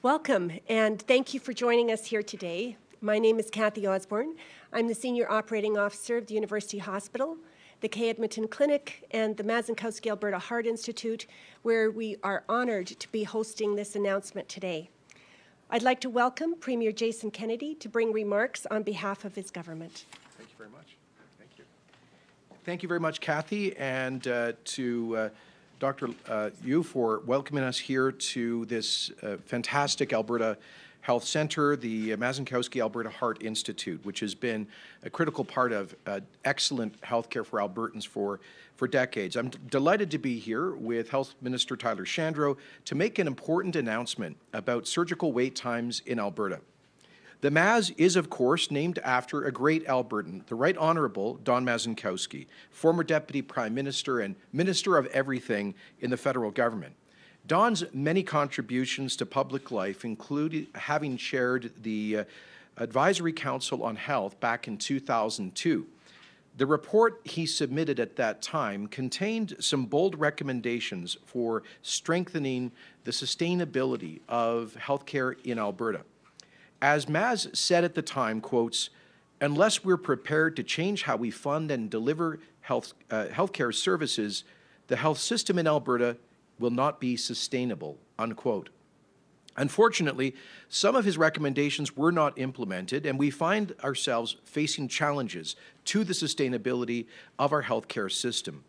Welcome, and thank you for joining us here today. My name is Kathy Osborne. I'm the Senior Operating Officer of the University Hospital, the K. Edmonton Clinic, and the Mazankowski Alberta Heart Institute, where we are honored to be hosting this announcement today. I'd like to welcome Premier Jason Kenney to bring remarks on behalf of his government. Thank you very much. Thank you. Thank you very much, Kathy, and to Dr. Yu for welcoming us here to this fantastic Alberta Health Centre, the Mazankowski Alberta Heart Institute, which has been a critical part of excellent healthcare for Albertans for decades. I'm delighted to be here with Health Minister Tyler Shandro to make an important announcement about surgical wait times in Alberta. The Maz is, of course, named after a great Albertan, the Right Honourable Don Mazankowski, former Deputy Prime Minister and Minister of Everything in the federal government. Don's many contributions to public life include having chaired the Advisory Council on Health back in 2002. The report he submitted at that time contained some bold recommendations for strengthening the sustainability of healthcare in Alberta. As Maz said at the time, quotes, "Unless we're prepared to change how we fund and deliver healthcare services, the health system in Alberta will not be sustainable," unquote. Unfortunately, some of his recommendations were not implemented, and we find ourselves facing challenges to the sustainability of our healthcare system.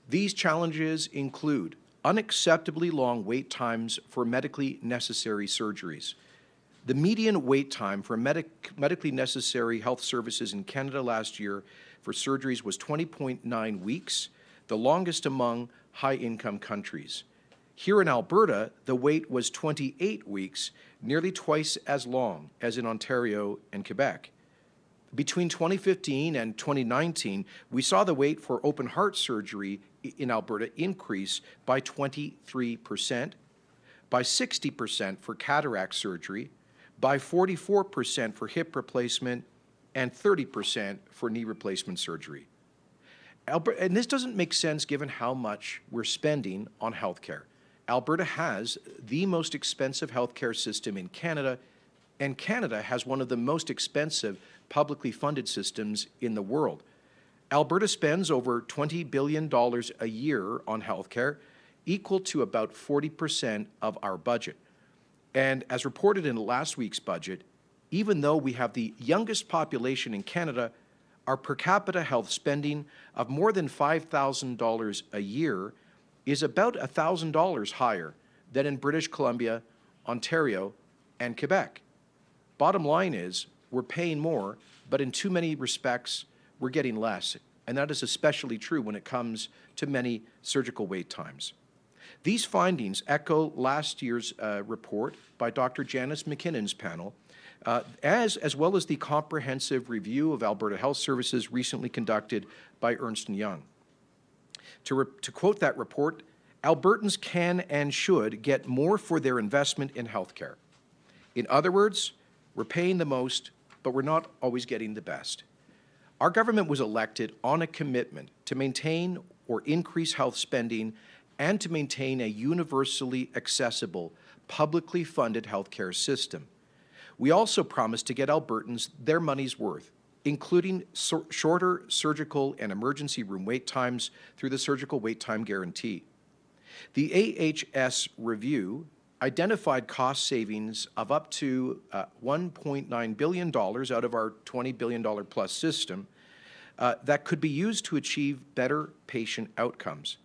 These challenges include unacceptably long wait times for medically necessary surgeries. The median wait time for medically necessary health services in Canada last year for surgeries was 20.9 weeks, the longest among high-income countries. Here in Alberta, the wait was 28 weeks, nearly twice as long as in Ontario and Quebec. Between 2015 and 2019, we saw the wait for open heart surgery in Alberta increase by 23%, by 60% for cataract surgery, by 44% for hip replacement, and 30% for knee replacement surgery. And this doesn't make sense given how much we're spending on healthcare. Alberta has the most expensive healthcare system in Canada, and Canada has one of the most expensive publicly funded systems in the world. Alberta spends over $20 billion a year on healthcare, equal to about 40% of our budget. And as reported in last week's budget, even though we have the youngest population in Canada, our per capita health spending of more than $5,000 a year is about $1,000 higher than in British Columbia, Ontario, and Quebec. Bottom line is, we're paying more, but in too many respects, we're getting less. And that is especially true when it comes to many surgical wait times. These findings echo last year's report by Dr. Janice McKinnon's panel, as well as the comprehensive review of Alberta Health Services recently conducted by Ernst & Young. To quote that report, Albertans can and should get more for their investment in healthcare. In other words, we're paying the most, but we're not always getting the best. Our government was elected on a commitment to maintain or increase health spending and to maintain a universally accessible, publicly funded healthcare system. We also promised to get Albertans their money's worth, including shorter surgical and emergency room wait times through the Surgical Wait Time Guarantee. The AHS review identified cost savings of up to $1.9 billion out of our $20 billion plus system that could be used to achieve better patient outcomes.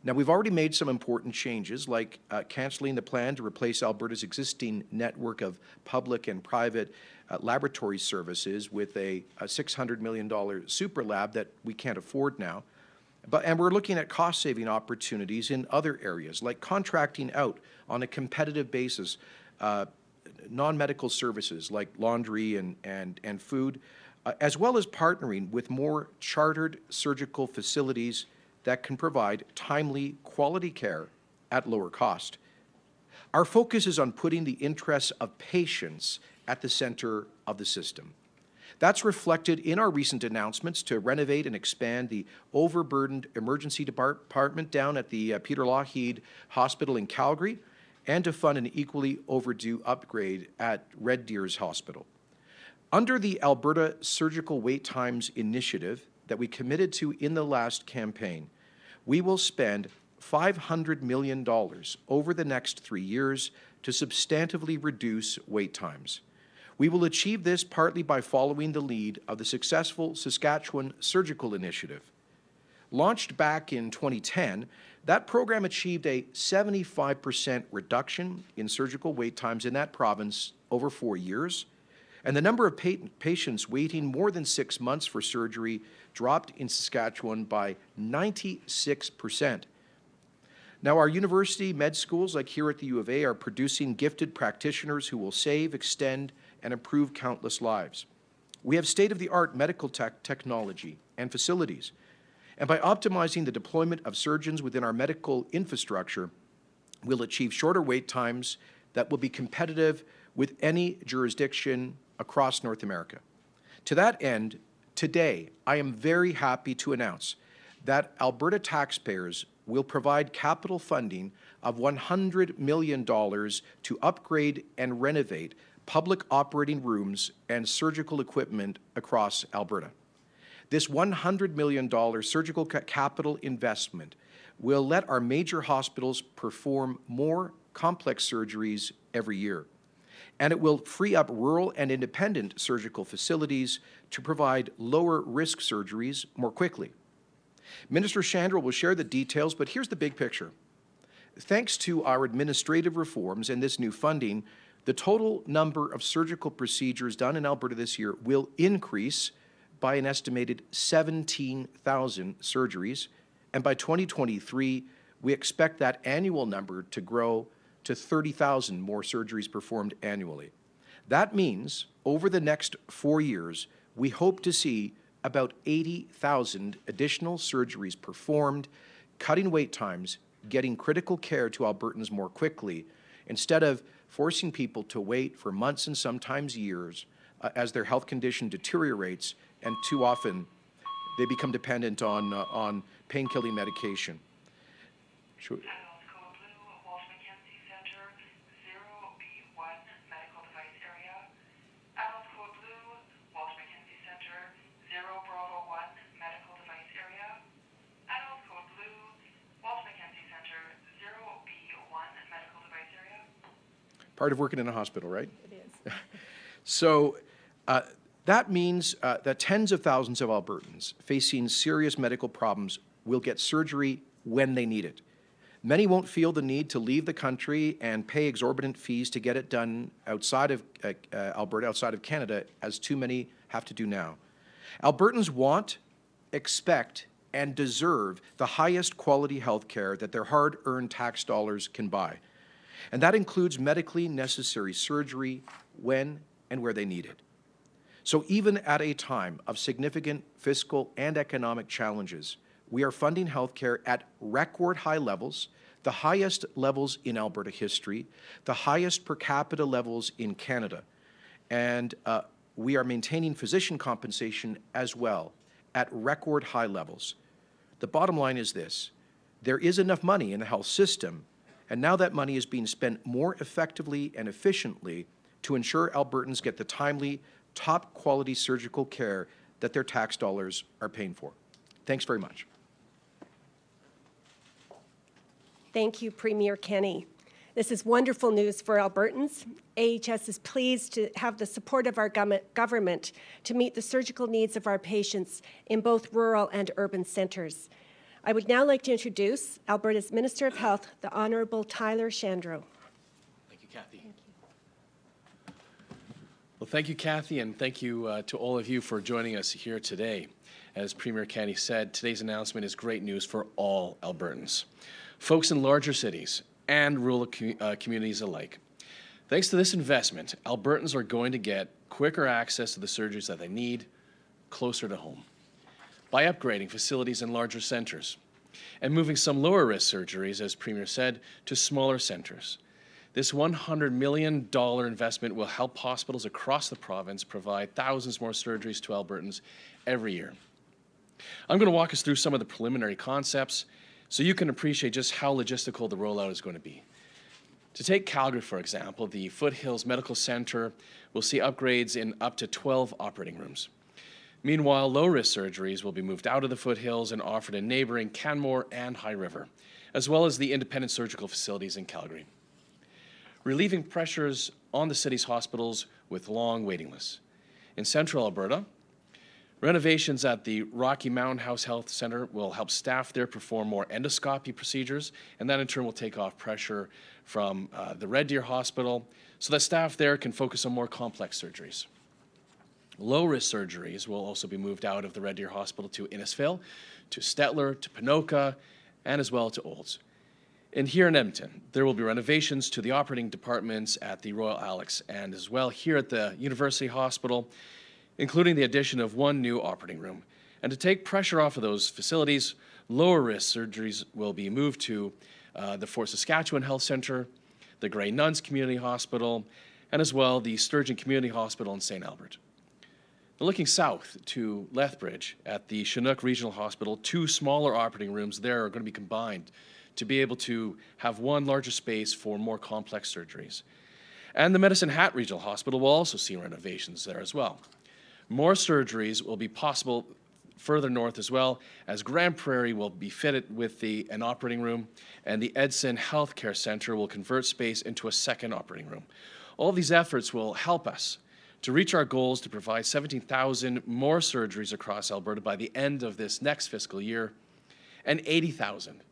Now, we've already made some important changes, like cancelling the plan to replace Alberta's existing network of public and private laboratory services with a $600 million super lab that we can't afford now. And we're looking at cost-saving opportunities in other areas, like contracting out on a competitive basis non-medical services like laundry and food, as well as partnering with more chartered surgical facilities that can provide timely, quality care at lower cost. Our focus is on putting the interests of patients at the center of the system. That's reflected in our recent announcements to renovate and expand the overburdened emergency department down at the Peter Lougheed Hospital in Calgary, and to fund an equally overdue upgrade at Red Deer's Hospital. Under the Alberta Surgical Wait Times Initiative that we committed to in the last campaign, we will spend $500 million over the next 3 years to substantively reduce wait times. We will achieve this partly by following the lead of the successful Saskatchewan Surgical Initiative. Launched back in 2010, that program achieved a 75% reduction in surgical wait times in that province over 4 years, and the number of patients waiting more than 6 months for surgery dropped in Saskatchewan by 96%. Now, our university med schools, like here at the U of A, are producing gifted practitioners who will save, extend, and improve countless lives. We have state-of-the-art medical technology and facilities, and by optimizing the deployment of surgeons within our medical infrastructure, we'll achieve shorter wait times that will be competitive with any jurisdiction across North America. To that end, today, I am very happy to announce that Alberta taxpayers will provide capital funding of $100 million to upgrade and renovate public operating rooms and surgical equipment across Alberta. This $100 million surgical capital investment will let our major hospitals perform more complex surgeries every year, and it will free up rural and independent surgical facilities to provide lower-risk surgeries more quickly. Minister Chandra will share the details, but here's the big picture. Thanks to our administrative reforms and this new funding, the total number of surgical procedures done in Alberta this year will increase by an estimated 17,000 surgeries, and by 2023, we expect that annual number to grow to 30,000 more surgeries performed annually. That means, over the next 4 years, we hope to see about 80,000 additional surgeries performed, cutting wait times, getting critical care to Albertans more quickly, instead of forcing people to wait for months and sometimes years as their health condition deteriorates, and too often they become dependent on pain-killing medication. Sure. Part of working in a hospital, right? It is. So that means that tens of thousands of Albertans facing serious medical problems will get surgery when they need it. Many won't feel the need to leave the country and pay exorbitant fees to get it done outside of Alberta, outside of Canada, as too many have to do now. Albertans want, expect, and deserve the highest quality health care that their hard-earned tax dollars can buy. And that includes medically necessary surgery when and where they need it. So even at a time of significant fiscal and economic challenges, we are funding healthcare at record high levels, the highest levels in Alberta history, the highest per capita levels in Canada, and we are maintaining physician compensation as well at record high levels. The bottom line is this: there is enough money in the health system, and now that money is being spent more effectively and efficiently to ensure Albertans get the timely, top-quality surgical care that their tax dollars are paying for. Thanks very much. Thank you, Premier Kenney. This is wonderful news for Albertans. AHS is pleased to have the support of our government to meet the surgical needs of our patients in both rural and urban centres. I would now like to introduce Alberta's Minister of Health, the Honourable Tyler Shandro. Thank you, Kathy. Well, thank you, Kathy, and thank you to all of you for joining us here today. As Premier Kenney said, today's announcement is great news for all Albertans, folks in larger cities and rural communities alike. Thanks to this investment, Albertans are going to get quicker access to the surgeries that they need closer to home by upgrading facilities in larger centres and moving some lower-risk surgeries, as Premier said, to smaller centres. This $100 million investment will help hospitals across the province provide thousands more surgeries to Albertans every year. I'm going to walk us through some of the preliminary concepts so you can appreciate just how logistical the rollout is going to be. To take Calgary, for example, the Foothills Medical Centre will see upgrades in up to 12 operating rooms. Meanwhile, low-risk surgeries will be moved out of the Foothills and offered in neighbouring Canmore and High River, as well as the independent surgical facilities in Calgary, relieving pressures on the city's hospitals with long waiting lists. In central Alberta, renovations at the Rocky Mountain House Health Centre will help staff there perform more endoscopy procedures, and that in turn will take off pressure from the Red Deer Hospital so that staff there can focus on more complex surgeries. Low-risk surgeries will also be moved out of the Red Deer Hospital to Innisfail, to Stettler, to Ponoka, and as well to Olds. And here in Edmonton, there will be renovations to the operating departments at the Royal Alex and as well here at the University Hospital, including the addition of one new operating room. And to take pressure off of those facilities, lower-risk surgeries will be moved to the Fort Saskatchewan Health Centre, the Grey Nuns Community Hospital, and as well the Sturgeon Community Hospital in St. Albert. Now, looking south to Lethbridge at the Chinook Regional Hospital, two smaller operating rooms there are going to be combined to be able to have one larger space for more complex surgeries. And the Medicine Hat Regional Hospital will also see renovations there as well. More surgeries will be possible further north as well, as Grand Prairie will be fitted with an operating room, and the Edson Healthcare Centre will convert space into a second operating room. All these efforts will help us to reach our goals to provide 17,000 more surgeries across Alberta by the end of this next fiscal year, and 80,000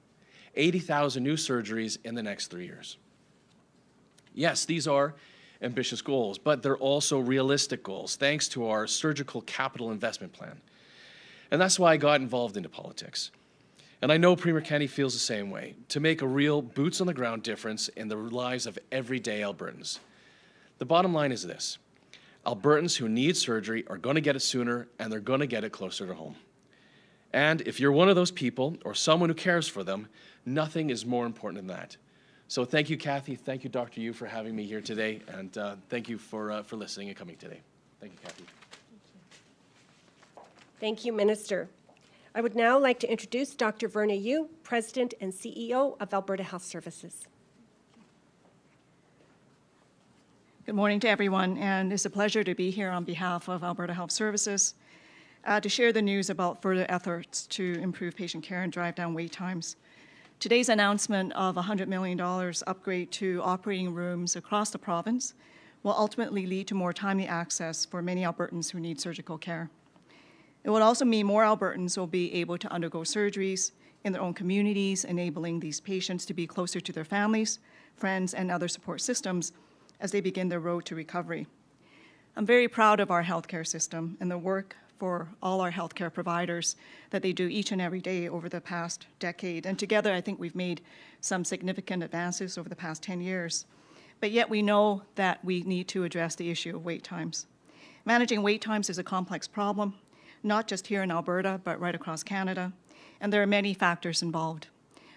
new surgeries in the next 3 years. Yes, these are ambitious goals, but they're also realistic goals, thanks to our surgical capital investment plan. And that's why I got involved into politics. And I know Premier Kenney feels the same way, to make a real boots-on-the-ground difference in the lives of everyday Albertans. The bottom line is this: Albertans who need surgery are going to get it sooner, and they're going to get it closer to home. And if you're one of those people, or someone who cares for them, nothing is more important than that. So thank you, Kathy. Thank you, Dr. Yu, for having me here today, and thank you for listening and coming today. Thank you, Kathy. Thank you, Minister. I would now like to introduce Dr. Verna Yu, President and CEO of Alberta Health Services. Good morning to everyone, and it's a pleasure to be here on behalf of Alberta Health Services to share the news about further efforts to improve patient care and drive down wait times. Today's announcement of $100 million upgrade to operating rooms across the province will ultimately lead to more timely access for many Albertans who need surgical care. It will also mean more Albertans will be able to undergo surgeries in their own communities, enabling these patients to be closer to their families, friends, and other support systems as they begin their road to recovery. I'm very proud of our healthcare system and the work for all our healthcare providers that they do each and every day over the past decade. And together, I think we've made some significant advances over the past 10 years. But yet we know that we need to address the issue of wait times. Managing wait times is a complex problem, not just here in Alberta, but right across Canada. And there are many factors involved.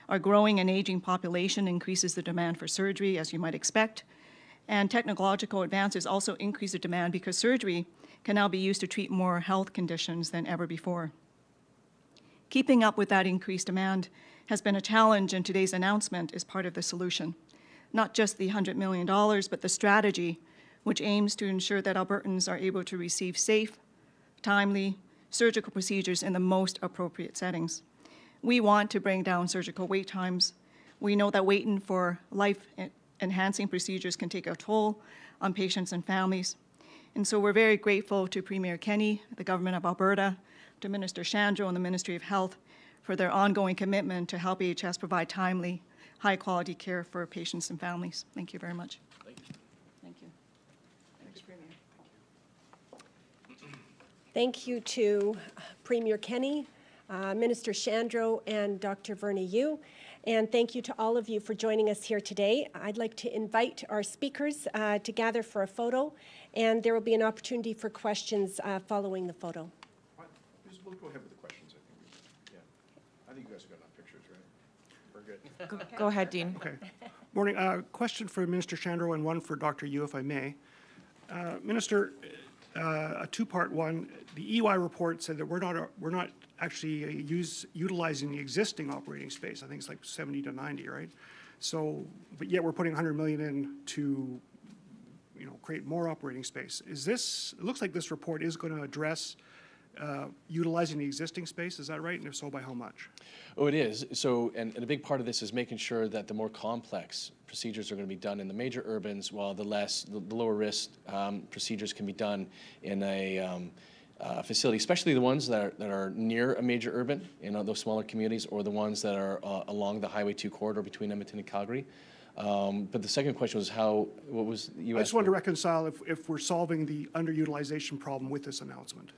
Our growing and aging population increases the demand for surgery, as you might expect. And technological advances also increase the demand because surgery can now be used to treat more health conditions than ever before. Keeping up with that increased demand has been a challenge, and today's announcement is part of the solution. Not just the $100 million, but the strategy which aims to ensure that Albertans are able to receive safe, timely surgical procedures in the most appropriate settings. We want to bring down surgical wait times. We know that waiting for life-enhancing procedures can take a toll on patients and families. And so we're very grateful to Premier Kenney, the Government of Alberta, to Minister Shandro and the Ministry of Health for their ongoing commitment to help AHS provide timely, high-quality care for patients and families. Thank you very much. Thank you. Thank you. Thanks, Premier. Thank you to Premier Kenney, Minister Shandro, and Dr. Verna Yu. And thank you to all of you for joining us here today. I'd like to invite our speakers to gather for a photo, and there will be an opportunity for questions following the photo. We'll go ahead with the questions, I think. Yeah. I think you guys have got enough pictures, right? We're good. Go ahead, Dean. Okay. Morning. Question for Minister Shandro and one for Dr. Yu, if I may. Minister, a two-part one. The EY report said that we're not actually utilizing the existing operating space. I think it's like 70 to 90, right? So, but yet we're putting 100 million in to, create more operating space. It looks like this report is going to address utilizing the existing space, is that right? And if so, by how much? Oh, it is. So, and a big part of this is making sure that the more complex procedures are going to be done in the major urbans, while the lower risk procedures can be done in a facility, especially the ones that are near a major urban, those smaller communities, or the ones that are along the Highway 2 corridor between Edmonton and Calgary. But the second question was what was the U.S.? I just wanted to reconcile if we're solving the underutilization problem with this announcement.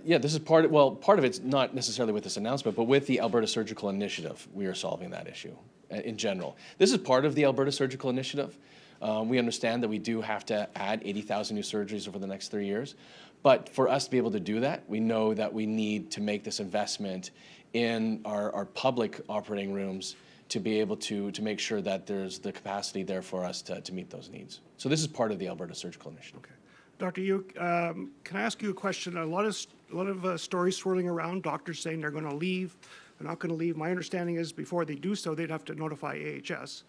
Yeah, this is part of it's not necessarily with this announcement, but with the Alberta Surgical Initiative, we are solving that issue in general. This is part of the Alberta Surgical Initiative. We understand that we do have to add 80,000 new surgeries over the next 3 years. But for us to be able to do that, we know that we need to make this investment in our public operating rooms to be able to make sure that there's the capacity there for us to meet those needs. So this is part of the Alberta Surgical Initiative. Okay. Dr. Yu, can I ask you a question? A lot of stories swirling around, doctors saying they're going to leave, they're not going to leave. My understanding is before they do so, they'd have to notify AHS.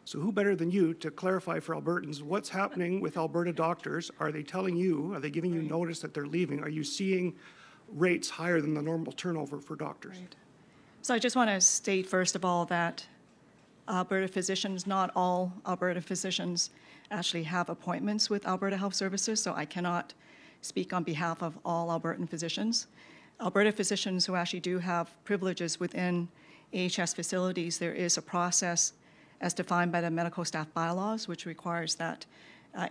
So who better than you to clarify for Albertans what's happening with Alberta doctors? Are they telling you, are they giving you notice that they're leaving? Are you seeing rates higher than the normal turnover for doctors? Right. So I just want to state, first of all, that Alberta physicians, not all Alberta physicians actually have appointments with Alberta Health Services, so I cannot speak on behalf of all Albertan physicians. Alberta physicians who actually do have privileges within AHS facilities, there is a process as defined by the medical staff bylaws, which requires that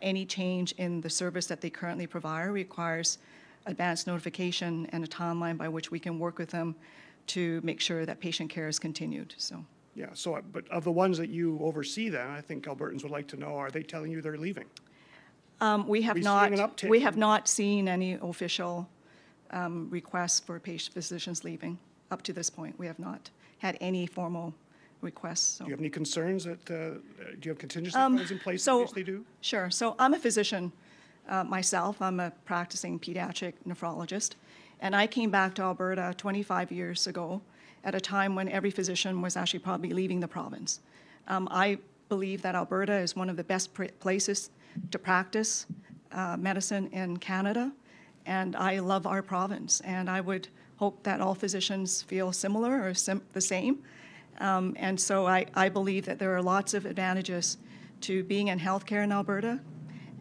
any change in the service that they currently provide requires advance notification and a timeline by which we can work with them to make sure that patient care is continued. So. Yeah, so, but of the ones that you oversee then, I think Albertans would like to know, are they telling you they're leaving? We have seeing an uptick? We have not seen any official requests for physicians leaving up to this point. We have not had any formal requests. So. Do you have any concerns that, do you have contingency plans in place in case they do? Sure. So I'm a physician myself. I'm a practicing pediatric nephrologist. And I came back to Alberta 25 years ago at a time when every physician was actually probably leaving the province. I believe that Alberta is one of the best places to practice medicine in Canada, and I love our province. And I would hope that all physicians feel similar or the same. And so I believe that there are lots of advantages to being in healthcare in Alberta,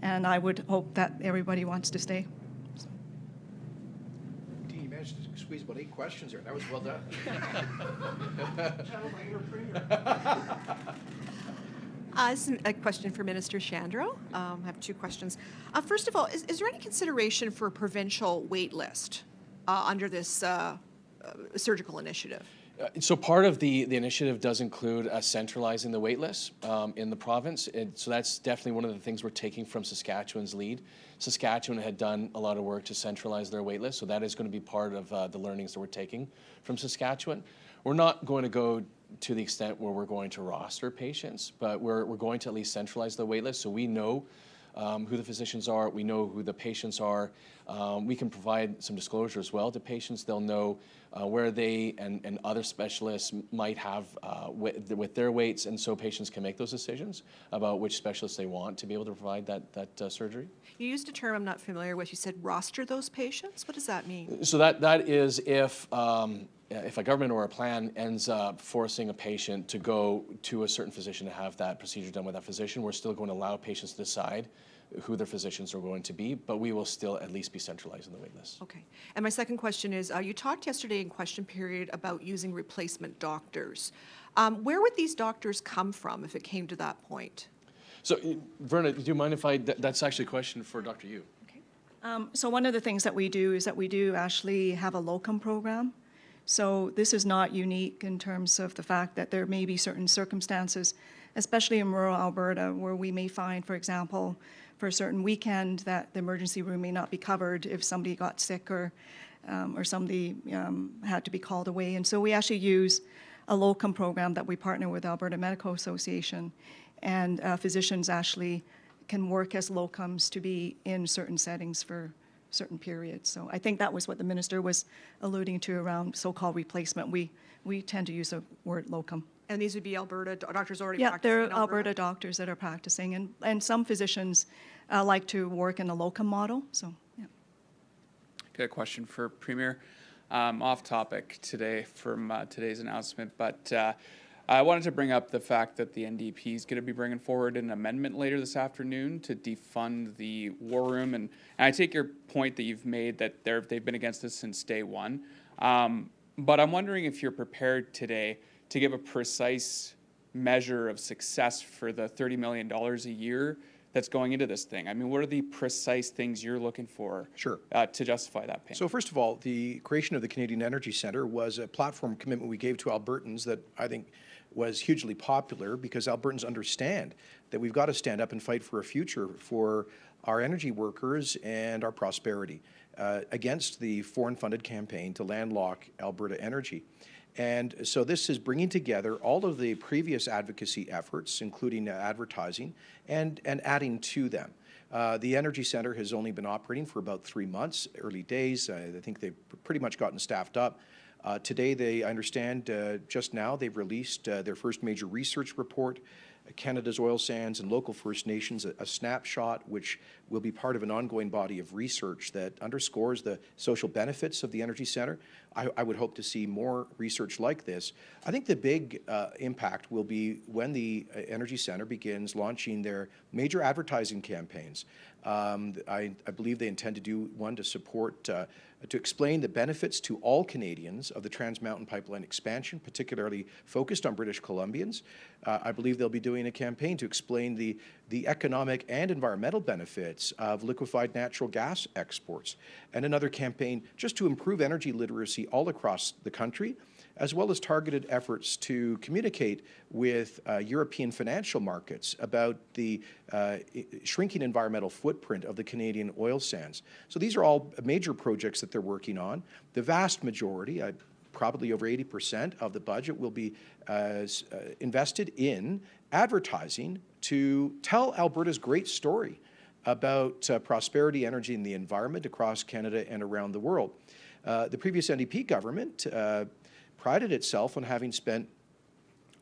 and I would hope that everybody wants to stay. Dean, you managed to squeeze about 8 questions there. That was well done. This is a question for Minister Shandro. I have 2 questions. First of all, is there any consideration for a provincial wait list under this surgical initiative? So part of the initiative does include centralizing the wait list in the province. So that's definitely one of the things we're taking from Saskatchewan's lead. Saskatchewan had done a lot of work to centralize their wait list, so that is going to be part of the learnings that we're taking from Saskatchewan. We're not going to go to the extent where we're going to roster patients, but we're going to at least centralize the wait list so we know who the physicians are, we know who the patients are. We can provide some disclosure as well to patients. They'll know where they and other specialists might have with their weights, and so patients can make those decisions about which specialists they want to be able to provide that surgery. You used a term I'm not familiar with. You said roster those patients. What does that mean? So that is if a government or a plan ends up forcing a patient to go to a certain physician to have that procedure done with that physician, we're still going to allow patients to decide who their physicians are going to be, but we will still at least be centralizing the wait list. Okay. And my second question is, you talked yesterday in question period about using replacement doctors. Where would these doctors come from if it came to that point? So, Verna, do you mind if that's actually a question for Dr. Yu. Okay. So one of the things that we do is that we do actually have a Locum Program. So this is not unique in terms of the fact that there may be certain circumstances, especially in rural Alberta, where we may find, for example, for a certain weekend that the emergency room may not be covered if somebody got sick or somebody had to be called away. And so we actually use a Locum Program that we partner with Alberta Medical Association, and physicians actually can work as locums to be in certain settings for certain period. So I think that was what the minister was alluding to around so-called replacement. We tend to use the word locum. And these would be Alberta doctors already Yeah, practicing there in are Alberta doctors that are practicing, and some physicians like to work in a locum model, so, yeah. Got a question for Premier. Off topic today from today's announcement, but I wanted to bring up the fact that the NDP is going to be bringing forward an amendment later this afternoon to defund the war room, and I take your point that you've made that they've been against this since day one, but I'm wondering if you're prepared today to give a precise measure of success for the $30 million a year that's going into this thing. I mean, what are the precise things you're looking for Sure. To justify that payment? So first of all, the creation of the Canadian Energy Centre was a platform commitment we gave to Albertans that I think was hugely popular because Albertans understand that we've got to stand up and fight for a future for our energy workers and our prosperity against the foreign-funded campaign to landlock Alberta energy. And so this is bringing together all of the previous advocacy efforts, including advertising, and adding to them. The Energy Centre has only been operating for about 3 months, early days. I think they've pretty much gotten staffed up. Today, I understand, just now, they've released their first major research report, Canada's Oil Sands and Local First Nations, a snapshot which will be part of an ongoing body of research that underscores the social benefits of the Energy Centre. I would hope to see more research like this. I think the big impact will be when the Energy Centre begins launching their major advertising campaigns. I believe they intend to do one to support, to explain the benefits to all Canadians of the Trans Mountain Pipeline expansion, particularly focused on British Columbians. I believe they'll be doing a campaign to explain the economic and environmental benefits of liquefied natural gas exports, and another campaign just to improve energy literacy all across the country, as well as targeted efforts to communicate with European financial markets about the shrinking environmental footprint of the Canadian oil sands. So these are all major projects that they're working on. The vast majority, probably over 80% of the budget, will be invested in advertising to tell Alberta's great story about prosperity, energy, and the environment across Canada and around the world. The previous NDP government prided itself on having spent,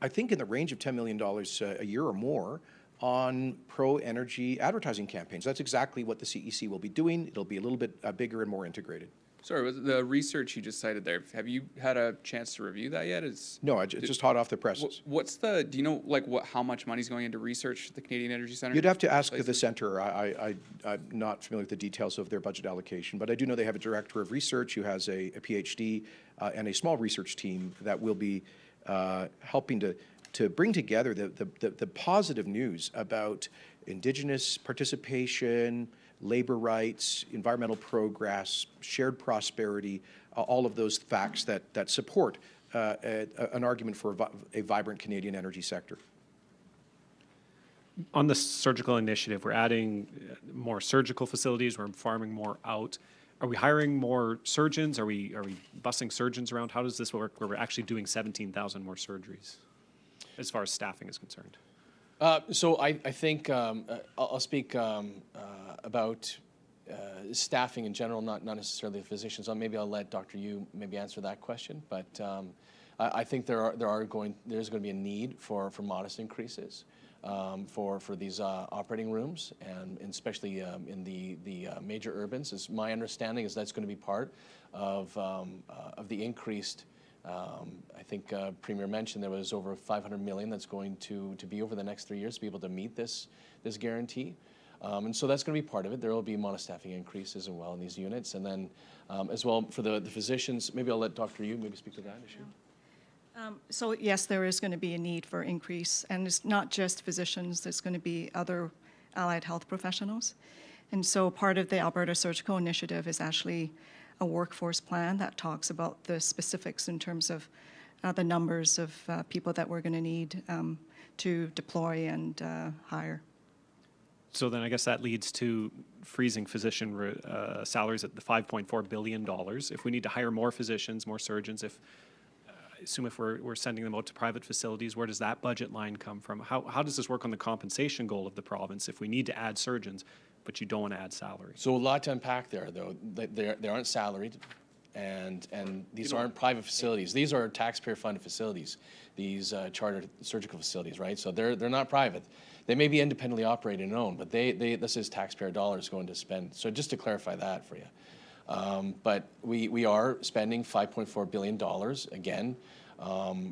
I think, in the range of $10 million a year or more on pro-energy advertising campaigns. That's exactly what the CEC will be doing. It'll be a little bit bigger and more integrated. Sorry, was the research you just cited there, have you had a chance to review that yet? No, it's just hot off the presses. What's the, do you know, like, how much money's going into research at the Canadian Energy Centre? You'd have to ask the centre. I'm not familiar with the details of their budget allocation, but I do know they have a director of research who has a PhD and a small research team that will be helping to bring together the positive news about Indigenous participation, labor rights, environmental progress, shared prosperity, all of those facts that support an argument for a vibrant Canadian energy sector. On the surgical initiative, we're adding more surgical facilities, we're farming more out. Are we hiring more surgeons? Are we busing surgeons around? How does this work where we're actually doing 17,000 more surgeries as far as staffing is concerned? So I think I'll speak about staffing in general, not necessarily the physicians. Maybe I'll let Dr. Yu maybe answer that question. But I think there's going to be a need for modest increases for these operating rooms, and especially in the major urbans. Is my understanding is that's going to be part of the increased. I think Premier mentioned there was over $500 million that's going to be over the next 3 years to be able to meet this guarantee. And so that's going to be part of it. There will be modest staffing increases as well in these units. And then as well for the physicians, maybe I'll let Dr. Yu maybe speak to that issue. So yes, there is going to be a need for increase, and it's not just physicians, there's going to be other allied health professionals. And so part of the Alberta Surgical Initiative is actually a workforce plan that talks about the specifics in terms of the numbers of people that we're going to need to deploy and hire. So then I guess that leads to freezing physician salaries at the $5.4 billion. If we need to hire more physicians, more surgeons, assume if we're sending them out to private facilities, where does that budget line come from? How does this work on the compensation goal of the province? If we need to add surgeons, but you don't want to add salary. So a lot to unpack there, though. They aren't salaried, and these aren't private facilities. These are taxpayer-funded facilities, these chartered surgical facilities, right? So they're not private. They may be independently operated and owned, but this is taxpayer dollars going to spend. So just to clarify that for you. But we are spending $5.4 billion, again.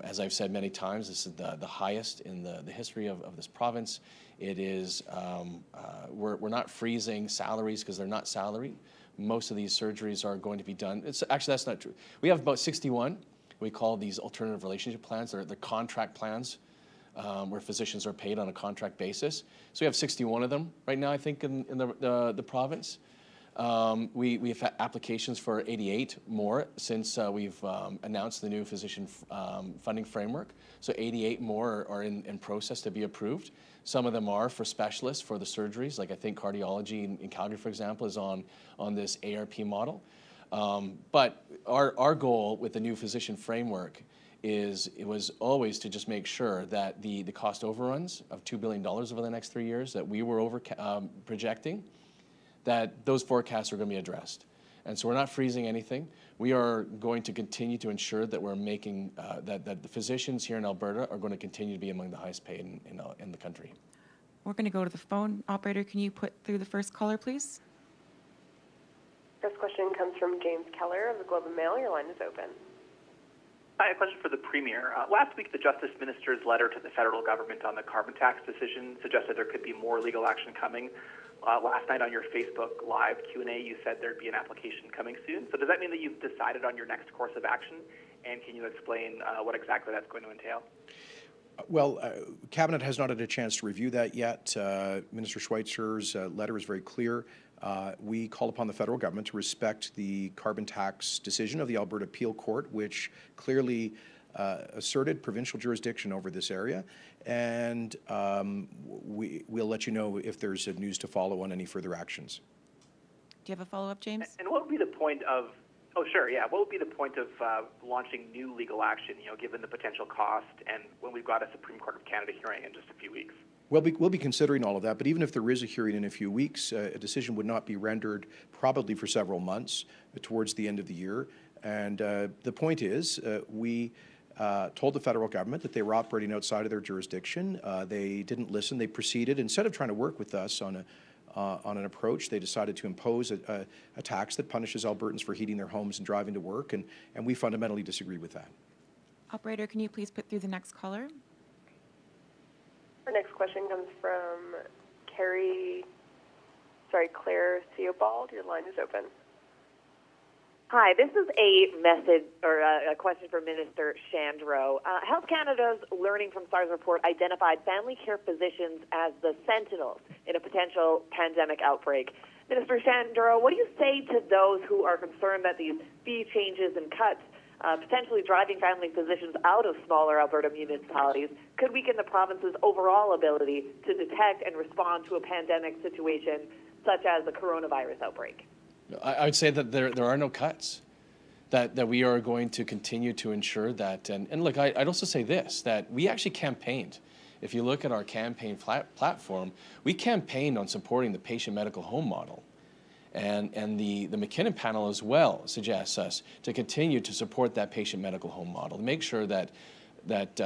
As I've said many times, this is the highest in the history of this province. It is, we're not freezing salaries because they're not salaried. Most of these surgeries are going to be done. Actually, that's not true. We have about 61. We call these alternative relationship plans. They're contract plans where physicians are paid on a contract basis. So we have 61 of them right now, I think, in the province. We have applications for 88 more since we've announced the new physician funding framework. So 88 more are in process to be approved. Some of them are for specialists for the surgeries, like I think cardiology in Calgary, for example, is on this ARP model. But our goal with the new physician framework it was always to just make sure that the cost overruns of $2 billion over the next 3 years that we were projecting, that those forecasts are going to be addressed. And so we're not freezing anything. We are going to continue to ensure that we're making, that the physicians here in Alberta are going to continue to be among the highest paid in the country. We're going to go to the phone. Operator, can you put through the first caller, please? First question comes from James Keller of the Globe and Mail. Your line is open. Hi, a question for the Premier. Last week, the Justice Minister's letter to the federal government on the carbon tax decision suggested there could be more legal action coming. Last night on your Facebook Live Q&A, you said there'd be an application coming soon. So does that mean that you've decided on your next course of action? And can you explain what exactly that's going to entail? Well, Cabinet has not had a chance to review that yet. Minister Schweitzer's letter is very clear. We call upon the federal government to respect the carbon tax decision of the Alberta Appeal Court, which clearly asserted provincial jurisdiction over this area. And we'll let you know if there's news to follow on any further actions. Do you have a follow-up, James? And what would be the point of, what would be the point of launching new legal action, given the potential cost and when we've got a Supreme Court of Canada hearing in just a few weeks? We'll be considering all of that, but even if there is a hearing in a few weeks, a decision would not be rendered probably for several months towards the end of the year. And the point is, we told the federal government that they were operating outside of their jurisdiction. They didn't listen. They proceeded. Instead of trying to work with us on an approach, they decided to impose a tax that punishes Albertans for heating their homes and driving to work, and we fundamentally disagree with that. Operator, can you please put through the next caller? Our next question comes from Claire Theobald. Your line is open. Hi, this is a message or a question for Minister Shandro. Health Canada's Learning from SARS report identified family care physicians as the sentinels in a potential pandemic outbreak. Minister Shandro, what do you say to those who are concerned that these fee changes and cuts, potentially driving family physicians out of smaller Alberta municipalities, could weaken the province's overall ability to detect and respond to a pandemic situation such as the coronavirus outbreak? I would say that there are no cuts, that we are going to continue to ensure that, and look, I'd also say this, that we actually campaigned. If you look at our campaign platform, we campaigned on supporting the patient medical home model. And the McKinnon panel as well suggests us to continue to support that patient medical home model, to make sure that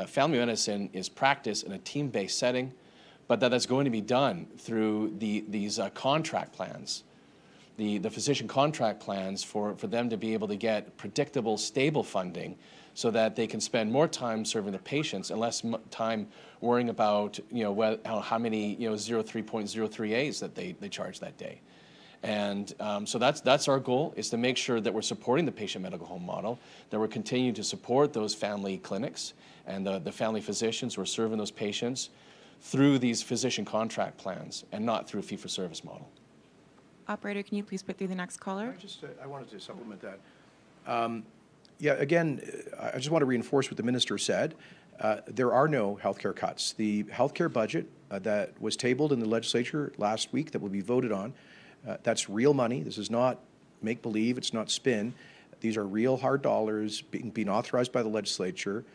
family medicine is practiced in a team-based setting, but that's going to be done through these contract plans, the physician contract plans for them to be able to get predictable, stable funding so that they can spend more time serving the patients and less time worrying about how many 03.03As that they charge that day. And so that's our goal, is to make sure that we're supporting the patient medical home model, that we're continuing to support those family clinics and the family physicians who are serving those patients through these physician contract plans and not through a fee-for-service model. Operator, can you please put through the next caller? I wanted to supplement that. Again, I just want to reinforce what the minister said. There are no healthcare cuts. The healthcare budget that was tabled in the legislature last week that will be voted on, that's real money. This is not make-believe. It's not spin. These are real hard dollars being authorized by the legislature,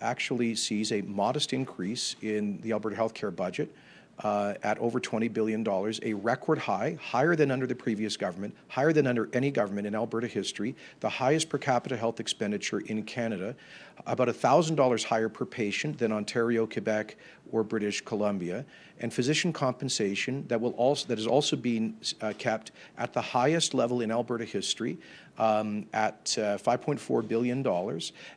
actually sees a modest increase in the Alberta healthcare budget. at over $20 billion, a record high, higher than under the previous government, higher than under any government in Alberta history, the highest per capita health expenditure in Canada, about $1,000 higher per patient than Ontario, Quebec, or British Columbia, and physician compensation that is also being kept at the highest level in Alberta history, at $5.4 billion,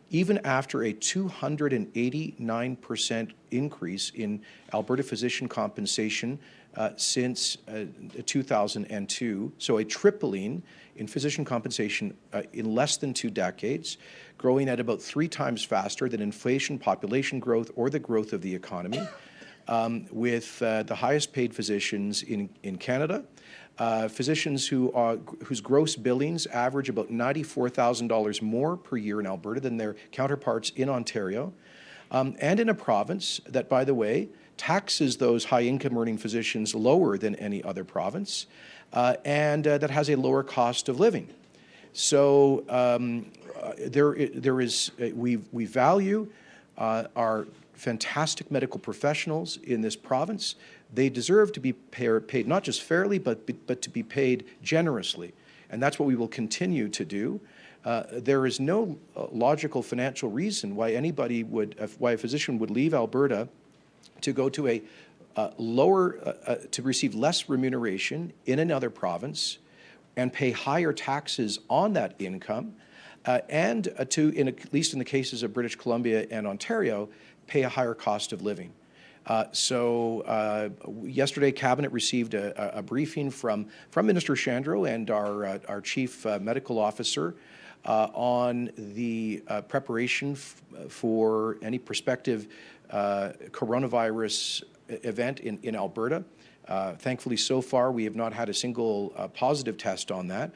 even after a 289% increase in Alberta physician compensation since 2002. So a tripling in physician compensation in less than 2 decades, growing at about 3 times faster than inflation, population growth, or the growth of the economy, with the highest paid physicians in Canada. Physicians whose gross billings average about $94,000 more per year in Alberta than their counterparts in Ontario, and in a province that, by the way, taxes those high-income earning physicians lower than any other province, and that has a lower cost of living. So we value our fantastic medical professionals in this province. They deserve to be paid not just fairly, but to be paid generously. And that's what we will continue to do. There is no logical financial reason why why a physician would leave Alberta to go to a to receive less remuneration in another province and pay higher taxes on that income, and at least in the cases of British Columbia and Ontario, pay a higher cost of living. Yesterday, Cabinet received a briefing from Minister Shandro and our Chief Medical Officer on the preparation for any prospective coronavirus event in Alberta. Thankfully, so far, we have not had a single positive test on that,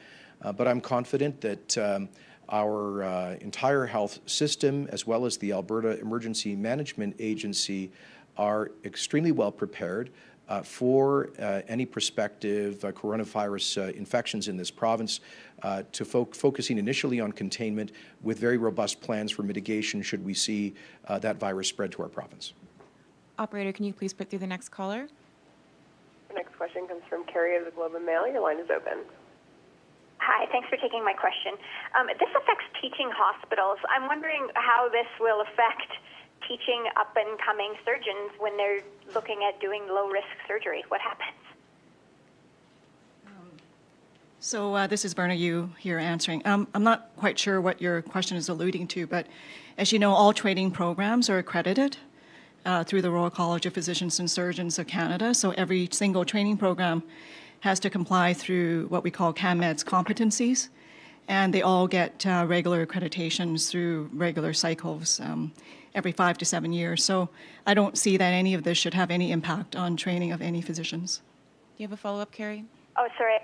but I'm confident that our entire health system, as well as the Alberta Emergency Management Agency, are extremely well prepared for any prospective coronavirus infections in this province, to focusing initially on containment with very robust plans for mitigation should we see that virus spread to our province. Operator, can you please put through the next caller? The next question comes from Carrie of the Globe and Mail. Your line is open. Hi, thanks for taking my question. This affects teaching hospitals. I'm wondering how this will affect teaching up-and-coming surgeons when they're looking at doing low-risk surgery. What happens? So this is Verna Yu here answering. I'm not quite sure what your question is alluding to, but as you know, all training programs are accredited through the Royal College of Physicians and Surgeons of Canada. So every single training program has to comply through what we call CAMED's competencies, and they all get regular accreditations through regular cycles every 5 to 7 years. So I don't see that any of this should have any impact on training of any physicians. Do you have a follow-up, Carrie? Oh, sorry.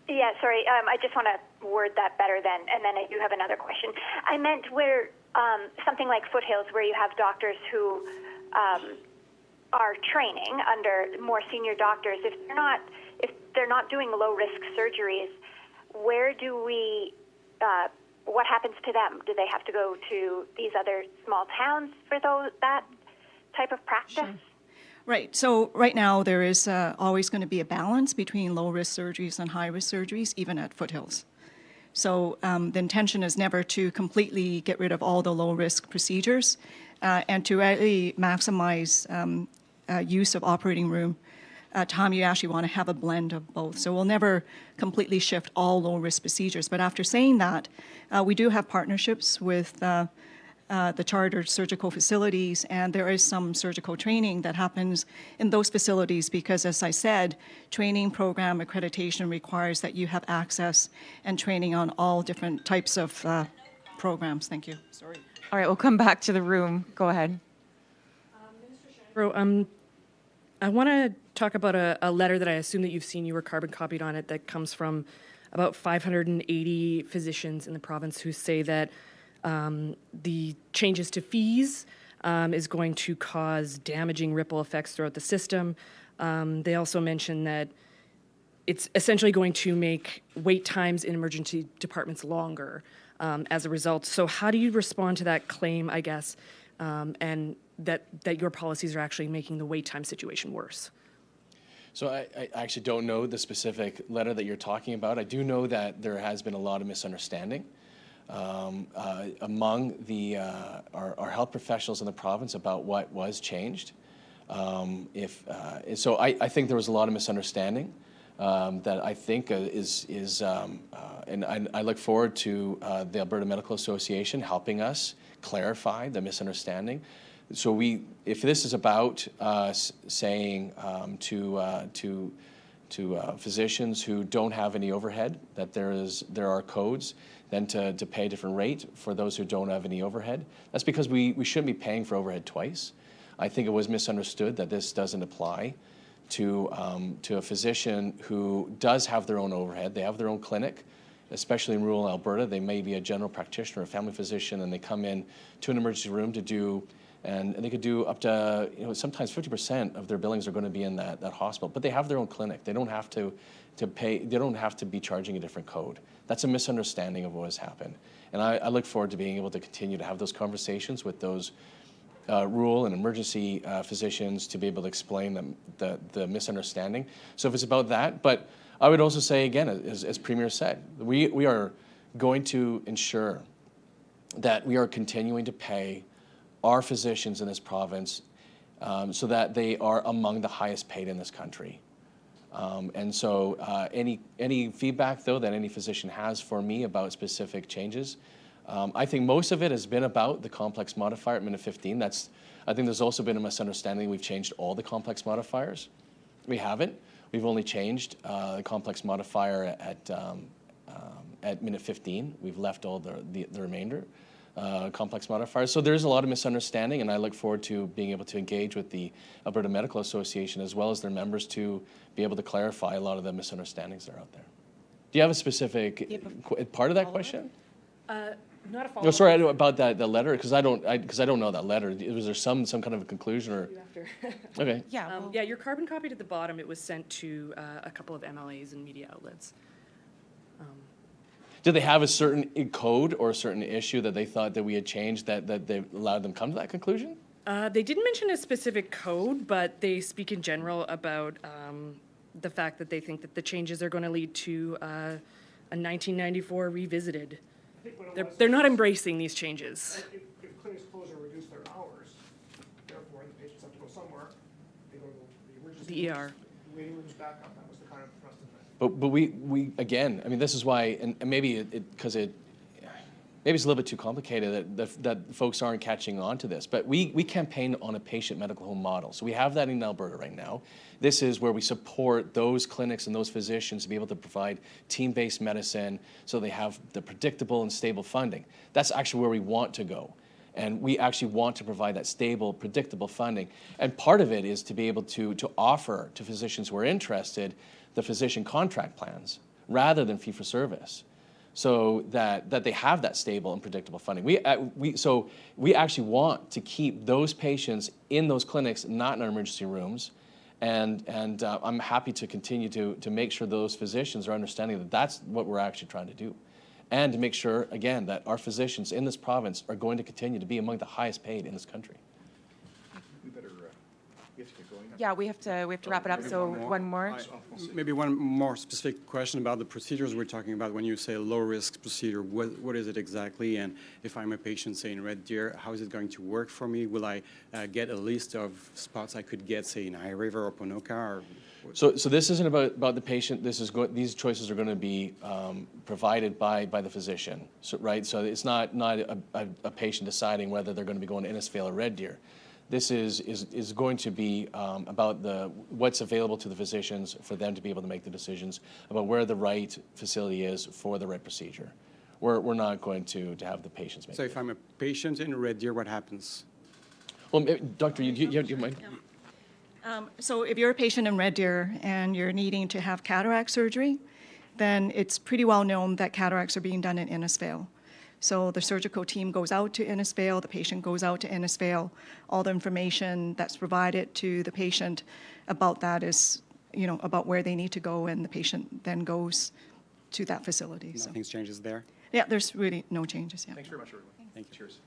Yeah, sorry. I just want to word that better then, and then I do have another question. I meant where something like Foothills, where you have doctors who are training under more senior doctors, if they're not doing low-risk surgeries, where do we, what happens to them? Do they have to go to these other small towns for that type of practice? Sure. Right. So right now there is always going to be a balance between low-risk surgeries and high-risk surgeries, even at Foothills. So the intention is never to completely get rid of all the low-risk procedures and to really maximize use of operating room time. You actually want to have a blend of both. So we'll never completely shift all low-risk procedures. But after saying that, we do have partnerships with the chartered surgical facilities, and there is some surgical training that happens in those facilities because, as I said, training program accreditation requires that you have access and training on all different types of programs. Thank you. Sorry. All right, we'll come back to the room. Go ahead. I want to talk about a letter that I assume that you've seen, you were carbon copied on it, that comes from about 580 physicians in the province who say that the changes to fees is going to cause damaging ripple effects throughout the system. They also mention that it's essentially going to make wait times in emergency departments longer as a result. So how do you respond to that claim, I guess, and that your policies are actually making the wait time situation worse? So I actually don't know the specific letter that you're talking about. I do know that there has been a lot of misunderstanding among our health professionals in the province about what was changed. So I think there was a lot of misunderstanding that I think and I look forward to the Alberta Medical Association helping us clarify the misunderstanding. So if this is about saying to physicians who don't have any overhead that there are codes, then to pay a different rate for those who don't have any overhead, that's because we shouldn't be paying for overhead twice. I think it was misunderstood that this doesn't apply to a physician who does have their own overhead. They have their own clinic, especially in rural Alberta. They may be a general practitioner, a family physician, and they come in to an emergency room to do. And they could do up to, sometimes 50% of their billings are going to be in that hospital. But they have their own clinic. They don't have to pay. They don't have to be charging a different code. That's a misunderstanding of what has happened. And I look forward to being able to continue to have those conversations with those rural and emergency physicians to be able to explain them the misunderstanding. So if it's about that, but I would also say again, as Premier said, we are going to ensure that we are continuing to pay our physicians in this province so that they are among the highest paid in this country. And so any feedback, though, that any physician has for me about specific changes, I think most of it has been about the complex modifier at minute 15. I think there's also been a misunderstanding we've changed all the complex modifiers. We haven't. We've only changed the complex modifier at minute 15. We've left all the remainder. Complex modifiers. So there's a lot of misunderstanding, and I look forward to being able to engage with the Alberta Medical Association as well as their members to be able to clarify a lot of the misunderstandings that are out there. Do you have a specific part of that question? Not a follow-up. No, sorry, about the letter, because I don't know that letter. Was there some kind of a conclusion or? Okay. Yeah. Yeah, your carbon copied at the bottom. It was sent to a couple of MLAs and media outlets. Did they have a certain code or a certain issue that they thought that we had changed that they allowed them to come to that conclusion? They didn't mention a specific code, but they speak in general about the fact that they think that the changes are going to lead to a 1994 revisited. They're not embracing these changes. If clinics close or reduce their hours, therefore the patients have to go somewhere. They go to the emergency The ER. The waiting rooms back up. That was the kind of thrust of it. But we again, I mean, this is why, and maybe maybe it's a little bit too complicated that folks aren't catching on to this. But we campaign on a patient medical home model. So we have that in Alberta right now. This is where we support those clinics and those physicians to be able to provide team-based medicine so they have the predictable and stable funding. That's actually where we want to go. And we actually want to provide that stable, predictable funding. And part of it is to be able to offer to physicians who are interested the physician contract plans rather than fee-for-service, so that they have that stable and predictable funding. We actually want to keep those patients in those clinics, not in our emergency rooms, and I'm happy to continue to make sure those physicians are understanding that that's what we're actually trying to do, and to make sure again that our physicians in this province are going to continue to be among the highest paid in this country. We better. We have to get going. Yeah, we have to wrap it up. So one more. Maybe one more specific question about the procedures we're talking about. When you say low-risk procedure, what is it exactly? And if I'm a patient, say, in Red Deer, how is it going to work for me? Will I get a list of spots I could get, say, in High River or Ponoka? Or so this isn't about the patient. These choices are going to be provided by the physician, right? So it's not a patient deciding whether they're going to be going to Innisfail or Red Deer. This is going to be about what's available to the physicians for them to be able to make the decisions about where the right facility is for the right procedure. We're not going to have the patients make. So if I'm a patient in Red Deer, what happens? Well, Doctor, you might. So if you're a patient in Red Deer and you're needing to have cataract surgery, then it's pretty well known that cataracts are being done in Innisfail. So the surgical team goes out to Innisfail, the patient goes out to Innisfail. All the information that's provided to the patient about that is, about where they need to go, and the patient then goes to that facility. Nothing changes there? Yeah, there's really no changes. Yeah. Thanks very much, everyone. Thank you. Cheers.